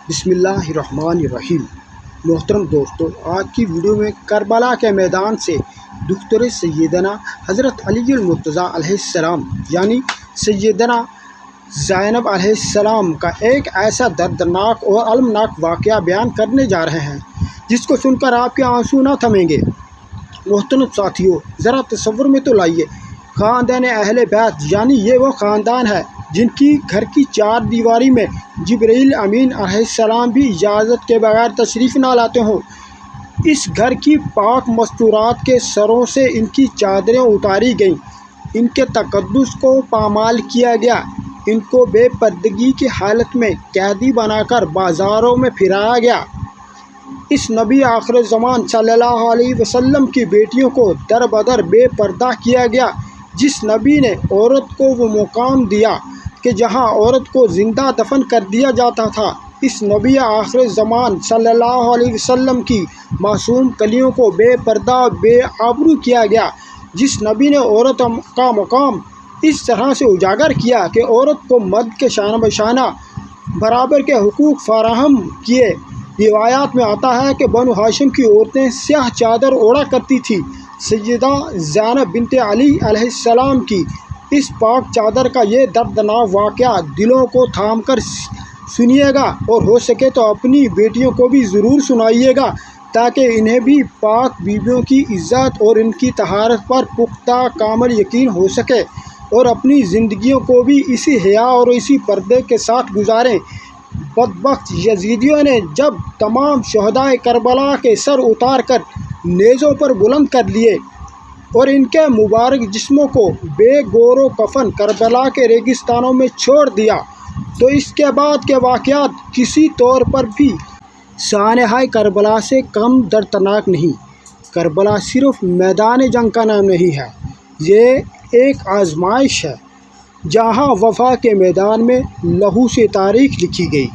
بسم اللہ الرحمن الرحیم۔ محترم دوستو، آج کی ویڈیو میں کربلا کے میدان سے دختر سیدنا حضرت علی المرتضیٰ علیہ السلام یعنی سیدنا زینب علیہ السلام کا ایک ایسا دردناک اور المناک واقعہ بیان کرنے جا رہے ہیں جس کو سن کر آپ کے آنسو نہ تھمیں گے۔ محترم ساتھیوں، ذرا تصور میں تو لائیے، خاندان اہل بیت یعنی یہ وہ خاندان ہے جن کی گھر کی چار دیواری میں جبرائیل امین علیہ السلام بھی اجازت کے بغیر تشریف نہ لاتے ہوں۔ اس گھر کی پاک مستورات کے سروں سے ان کی چادریں اتاری گئیں، ان کے تقدس کو پامال کیا گیا، ان کو بے پردگی کی حالت میں قیدی بنا کر بازاروں میں پھرایا گیا۔ اس نبی آخر زمان صلی اللہ علیہ وسلم کی بیٹیوں کو در بدر بے پردہ کیا گیا۔ جس نبی نے عورت کو وہ مقام دیا کہ جہاں عورت کو زندہ دفن کر دیا جاتا تھا، اس نبی آخر زمان صلی اللہ علیہ وسلم کی معصوم کلیوں کو بے پردہ بے آبرو کیا گیا۔ جس نبی نے عورت کا مقام اس طرح سے اجاگر کیا کہ عورت کو مرد کے شانہ بشانہ برابر کے حقوق فراہم کیے۔ روایات میں آتا ہے کہ بنو ہاشم کی عورتیں سیاہ چادر اوڑھا کرتی تھیں۔ سیدہ زینب بنت علی علیہ السلام کی اس پاک چادر کا یہ دردناک واقعہ دلوں کو تھام کر سنیے گا، اور ہو سکے تو اپنی بیٹیوں کو بھی ضرور سنائیے گا تاکہ انہیں بھی پاک بیویوں کی عزت اور ان کی طہارت پر پختہ کامل یقین ہو سکے اور اپنی زندگیوں کو بھی اسی حیا اور اسی پردے کے ساتھ گزاریں۔ بدبخت یزیدیوں نے جب تمام شہدائے کربلا کے سر اتار کر نیزوں پر بلند کر لیے اور ان کے مبارک جسموں کو بے گور و کفن کربلا کے ریگستانوں میں چھوڑ دیا، تو اس کے بعد کے واقعات کسی طور پر بھی سانحہ کربلا سے کم دردناک نہیں۔ کربلا صرف میدان جنگ کا نام نہیں ہے، یہ ایک آزمائش ہے جہاں وفا کے میدان میں لہو سے تاریخ لکھی گئی،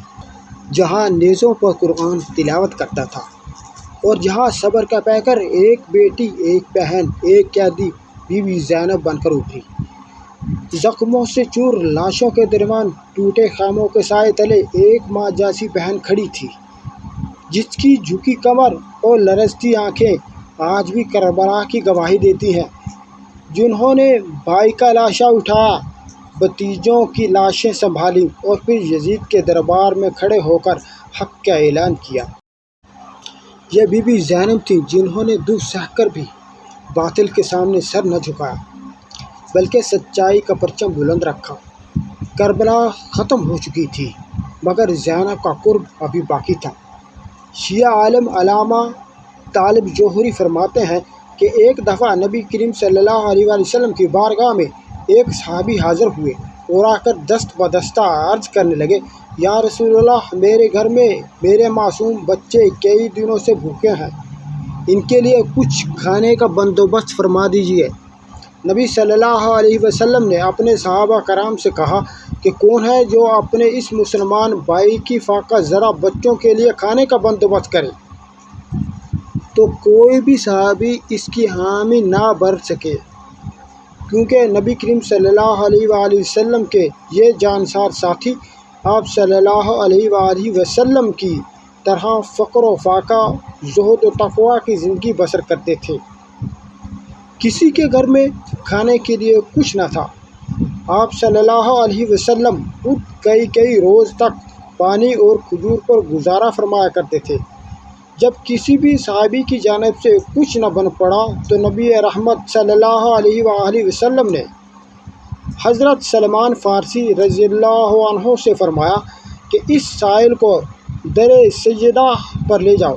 جہاں نیزوں پر قرآن تلاوت کرتا تھا، اور جہاں صبر کا پیکر ایک بیٹی، ایک بہن، ایک قیدی بی بی زینب بن کر ابھری۔ زخموں سے چور لاشوں کے درمیان ٹوٹے خیموں کے سائے تلے ایک ماں جیسی بہن کھڑی تھی، جس کی جھکی کمر اور لرزتی آنکھیں آج بھی کربلا کی گواہی دیتی ہیں، جنہوں نے بھائی کا لاشا اٹھایا، بھتیجوں کی لاشیں سنبھالیں اور پھر یزید کے دربار میں کھڑے ہو کر حق کا اعلان کیا۔ یہ بی بی زینب تھیں جنہوں نے دکھ سہ کر بھی باطل کے سامنے سر نہ جھکایا، بلکہ سچائی کا پرچم بلند رکھا۔ کربلا ختم ہو چکی تھی، مگر زینب کا قرب ابھی باقی تھا۔ شیعہ عالم علامہ طالب جوہری فرماتے ہیں کہ ایک دفعہ نبی کریم صلی اللہ علیہ وآلہ وسلم کی بارگاہ میں ایک صحابی حاضر ہوئے اور آ کر دست بدستہ عرض کرنے لگے، یا رسول اللہ، میرے گھر میں میرے معصوم بچے کئی دنوں سے بھوکے ہیں، ان کے لیے کچھ کھانے کا بندوبست فرما دیجیے۔ نبی صلی اللہ علیہ وسلم نے اپنے صحابہ کرام سے کہا کہ کون ہے جو اپنے اس مسلمان بھائی کی فاقہ ذرا بچوں کے لیے کھانے کا بندوبست کرے؟ تو کوئی بھی صحابی اس کی حامی نہ بھر سکے، کیونکہ نبی کریم صلی اللہ علیہ وآلہ وسلم کے یہ جانسار ساتھی آپ صلی اللہ علیہ وآلہ وسلم کی طرح فقر و فاقہ، زہد و تقویٰ کی زندگی بسر کرتے تھے۔ کسی کے گھر میں کھانے کے لیے کچھ نہ تھا، آپ صلی اللہ علیہ وسلم خود کئی روز تک پانی اور کھجور پر گزارا فرمایا کرتے تھے۔ جب کسی بھی صحابی کی جانب سے کچھ نہ بن پڑا تو نبی رحمت صلی اللہ علیہ وآلہ وسلم نے حضرت سلمان فارسی رضی اللہ عنہ سے فرمایا کہ اس سائل کو در سیدہ پر لے جاؤ،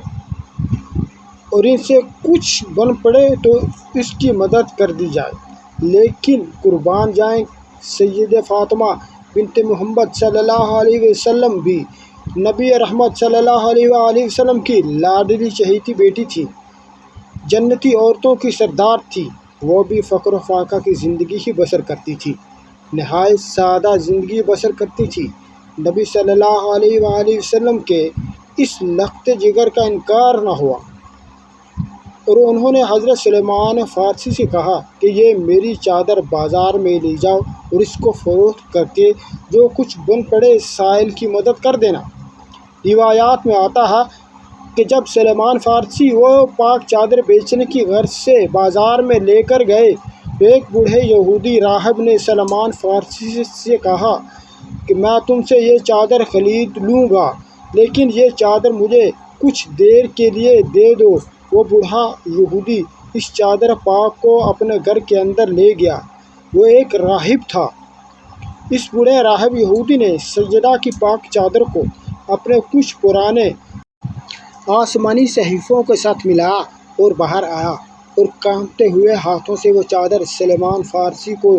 اور ان سے کچھ بن پڑے تو اس کی مدد کر دی جائے، لیکن قربان جائیں سید فاطمہ بنت محمد صلی اللہ علیہ وسلم بھی نبی رحمت صلی اللہ علیہ وآلہ وسلم کی لاڈلی چہیتی بیٹی تھی، جنتی عورتوں کی سردار تھی، وہ بھی فقر و فاقہ کی زندگی ہی بسر کرتی تھی، نہایت سادہ زندگی بسر کرتی تھی۔ نبی صلی اللہ علیہ وآلہ وسلم کے اس لخت جگر کا انکار نہ ہوا، اور انہوں نے حضرت سلمان فارسی سے کہا کہ یہ میری چادر بازار میں لے جاؤ اور اس کو فروخت کر کے جو کچھ بن پڑے سائل کی مدد کر دینا۔ روایات میں آتا ہے کہ جب سلمان فارسی وہ پاک چادر بیچنے کی غرض سے بازار میں لے کر گئے، ایک بوڑھے یہودی راہب نے سلمان فارسی سے کہا کہ میں تم سے یہ چادر خرید لوں گا، لیکن یہ چادر مجھے کچھ دیر کے لیے دے دو۔ وہ بوڑھا یہودی اس چادر پاک کو اپنے گھر کے اندر لے گیا۔ وہ ایک راہب تھا۔ اس بوڑھے راہب یہودی نے سیدہ کی پاک چادر کو اپنے کچھ پرانے آسمانی صحیفوں کے ساتھ ملایا اور باہر آیا اور کانپتے ہوئے ہاتھوں سے وہ چادر سلمان فارسی کو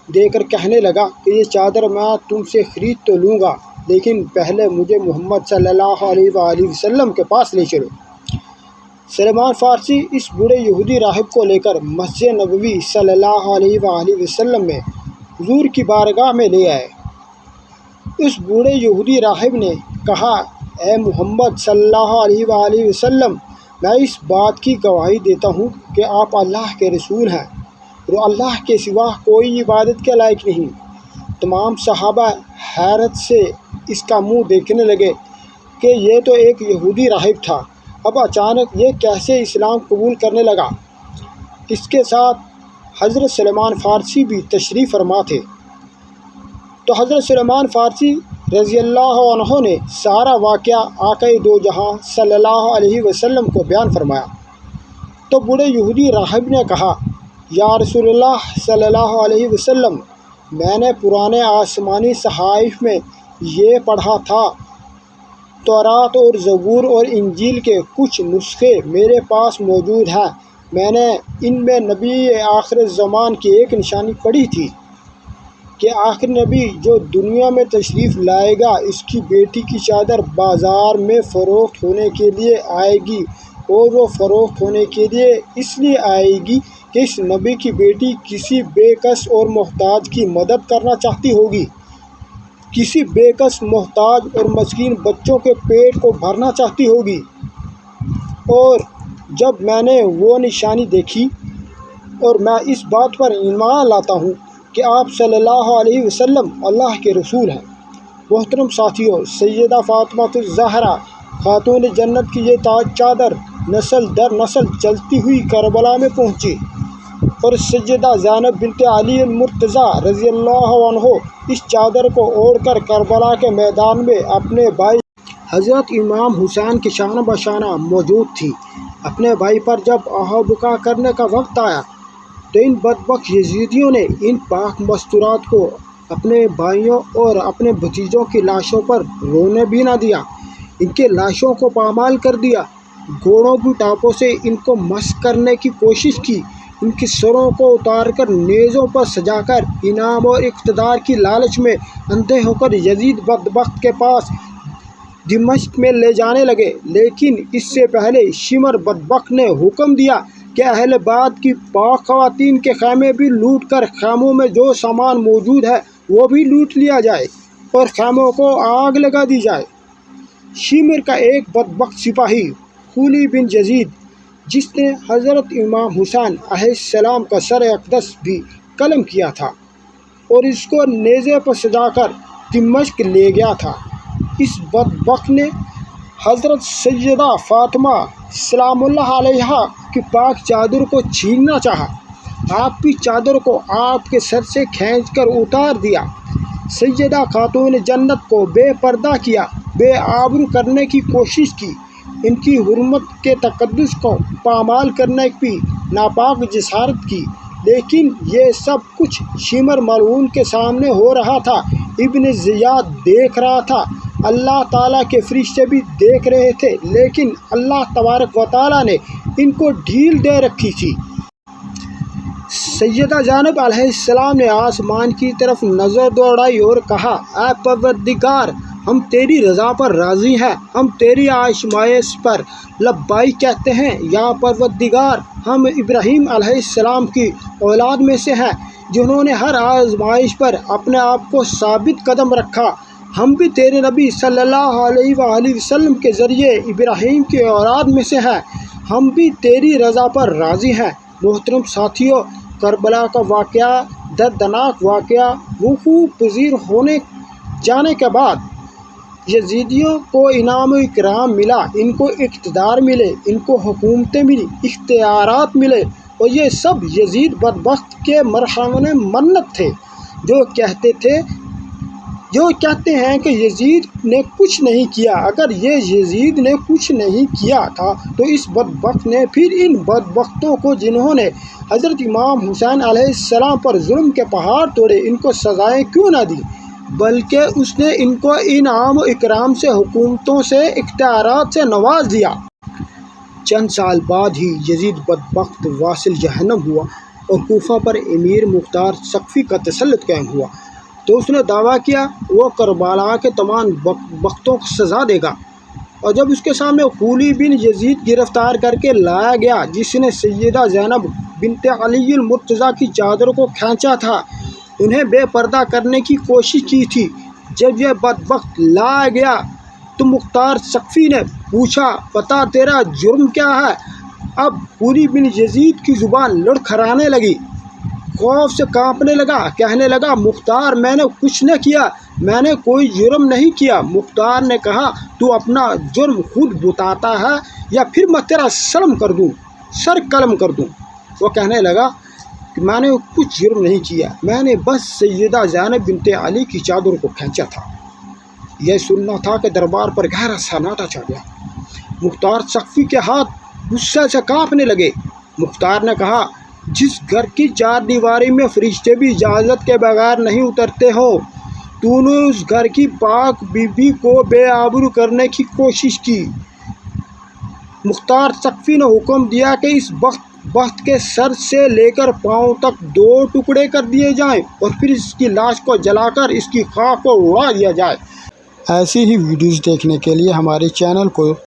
دے کر کہنے لگا کہ یہ چادر میں تم سے خرید تو لوں گا، لیکن پہلے مجھے محمد صلی اللہ علیہ وآلہ وسلم کے پاس لے چلو۔ سلمان فارسی اس بوڑھے یہودی راہب کو لے کر مسجد نبوی صلی اللہ علیہ وآلہ وسلم میں حضور کی بارگاہ میں لے آئے۔ اس بوڑھے یہودی راہب نے کہا، اے محمد صلی اللہ علیہ وآلہ وسلم، میں اس بات کی گواہی دیتا ہوں کہ آپ اللہ کے رسول ہیں اور اللہ کے سوا کوئی عبادت کے لائق نہیں۔ تمام صحابہ حیرت سے اس کا منہ دیکھنے لگے کہ یہ تو ایک یہودی راہب تھا، اب اچانک یہ کیسے اسلام قبول کرنے لگا۔ اس کے ساتھ حضرت سلمان فارسی بھی تشریف فرما تھے۔ تو حضرت سلمان فارسی رضی اللہ عنہ نے سارا واقعہ آقا دو جہاں صلی اللہ علیہ وسلم کو بیان فرمایا۔ تو بوڑھے یہودی راہب نے کہا، یا رسول اللہ صلی اللہ علیہ وسلم، میں نے پرانے آسمانی صحائف میں یہ پڑھا تھا، تورات اور زبور اور انجیل کے کچھ نسخے میرے پاس موجود ہیں۔ میں نے ان میں نبی آخر زمان کی ایک نشانی پڑھی تھی کہ آخر نبی جو دنیا میں تشریف لائے گا، اس کی بیٹی کی چادر بازار میں فروخت ہونے کے لیے آئے گی، اور وہ فروخت ہونے کے لیے اس لیے آئے گی کہ اس نبی کی بیٹی کسی بے کس اور محتاج کی مدد کرنا چاہتی ہوگی، کسی بے کس محتاج اور مسکین بچوں کے پیٹ کو بھرنا چاہتی ہوگی۔ اور جب میں نے وہ نشانی دیکھی اور میں اس بات پر ایمان لاتا ہوں کہ آپ صلی اللہ علیہ وسلم اللہ کے رسول ہیں۔ محترم ساتھیوں، سیدہ فاطمہ الزہرا خاتون جنت کی یہ چادر نسل در نسل چلتی ہوئی کربلا میں پہنچی اور سیدہ زینب بنت علی المرتضیٰ رضی اللہ عنہ اس چادر کو اوڑھ کر کربلا کے میدان میں اپنے بھائی حضرت امام حسین کے شانہ بشانہ موجود تھی۔ اپنے بھائی پر جب آہ بکا کرنے کا وقت آیا تو ان بدبخت یزیدیوں نے ان پاک مستورات کو اپنے بھائیوں اور اپنے بھتیجوں کی لاشوں پر رونے بھی نہ دیا، ان کے لاشوں کو پامال کر دیا، گھوڑوں کی ٹاپوں سے ان کو مسخ کرنے کی کوشش کی، ان کی سروں کو اتار کر نیزوں پر سجا کر انعام اور اقتدار کی لالچ میں اندھے ہو کر یزید بدبخت کے پاس دمشق میں لے جانے لگے۔ لیکن اس سے پہلے شمر بدبخت نے حکم دیا کہ اہل بیت کی پاک خواتین کے خیمے بھی لوٹ کر خیموں میں جو سامان موجود ہے وہ بھی لوٹ لیا جائے اور خیموں کو آگ لگا دی جائے۔ شمر کا ایک بدبخت سپاہی خولی بن یزید، جس نے حضرت امام حسین علیہ السلام کا سر اقدس بھی قلم کیا تھا اور اس کو نیزے پر سجا کر دمشق لے گیا تھا، اس بدبخت نے حضرت سیدہ فاطمہ سلام اللہ علیہا کی پاک چادر کو چھیننا چاہا۔ آپ کی چادر کو آپ کے سر سے کھینچ کر اتار دیا، سیدہ خاتون جنت کو بے پردہ کیا، بے آبرو کرنے کی کوشش کی، ان کی حرمت کے تقدس کو پامال کرنے کی ناپاک جسارت کی۔ لیکن یہ سب کچھ شمر ملعون کے سامنے ہو رہا تھا، ابن زیاد دیکھ رہا تھا، اللہ تعالیٰ کے فرشتے بھی دیکھ رہے تھے، لیکن اللہ تبارک و تعالیٰ نے ان کو ڈھیل دے رکھی تھی۔ سیدہ زینب علیہ السلام نے آسمان کی طرف نظر دوڑائی اور کہا، اے پروردگار، ہم تیری رضا پر راضی ہیں، ہم تیری آزمائش پر لبیک کہتے ہیں۔ یا پروردگار، ہم ابراہیم علیہ السلام کی اولاد میں سے ہیں جنہوں نے ہر آزمائش پر اپنے آپ کو ثابت قدم رکھا، ہم بھی تیرے نبی صلی اللہ علیہ وآلہ وسلم کے ذریعے ابراہیم کی اولاد میں سے ہیں، ہم بھی تیری رضا پر راضی ہیں۔ محترم ساتھیوں، کربلا کا واقعہ، دردناک واقعہ وقوع پذیر ہونے جانے کے بعد یزیدیوں کو انعام و اکرام ملا، ان کو اقتدار ملے، ان کو حکومتیں ملی، اختیارات ملے، اور یہ سب یزید بدبخت کے مرہون منت تھے جو کہتے ہیں کہ یزید نے کچھ نہیں کیا۔ اگر یہ یزید نے کچھ نہیں کیا تھا تو اس بدبخت نے پھر ان بدبختوں کو جنہوں نے حضرت امام حسین علیہ السلام پر ظلم کے پہاڑ توڑے، ان کو سزائیں کیوں نہ دی، بلکہ اس نے ان کو انعام و اکرام سے، حکومتوں سے، اختیارات سے نواز دیا۔ چند سال بعد ہی یزید بدبخت واصل جہنم ہوا اور کوفہ پر امیر مختار سقفی کا تسلط قائم ہوا، تو اس نے دعویٰ کیا وہ کربلا کے تمام بدبختوں کو سزا دے گا۔ اور جب اس کے سامنے خولی بن یزید گرفتار کر کے لایا گیا، جس نے سیدہ زینب بنت علی المرتضیٰ کی چادر کو کھینچا تھا، انہیں بے پردہ کرنے کی کوشش کی تھی، جب یہ بدبخت لایا گیا تو مختار سقفی نے پوچھا بتا تیرا جرم کیا ہے؟ اب خولی بن یزید کی زبان لڑکھڑانے لگی، خوف سے کانپنے لگا، کہنے لگا مختار میں نے کچھ نہ کیا، میں نے کوئی جرم نہیں کیا۔ مختار نے کہا تو اپنا جرم خود بتاتا ہے یا پھر میں تیرا سر قلم کر دوں۔ وہ کہنے لگا کہ میں نے کچھ جرم نہیں کیا، میں نے بس سیدہ زینب بنت علی کی چادر کو کھینچا تھا۔ یہ سننا تھا کہ دربار پر گہرا سناٹا چھا گیا۔ مختار سقفی کے ہاتھ غصے سے کانپنے لگے۔ مختار نے کہا جس گھر کی چار دیواری میں فرشتے بھی اجازت کے بغیر نہیں اترتے ہو، تو نے اس گھر کی پاک بی بی کو بے آبرو کرنے کی کوشش کی۔ مختار سقفی نے حکم دیا کہ اس بخت کے سر سے لے کر پاؤں تک 2 ٹکڑے کر دیے جائیں اور پھر اس کی لاش کو جلا کر اس کی خاک کو اڑا دیا جائے۔ ایسی ہی ویڈیوز دیکھنے کے لیے ہمارے چینل کو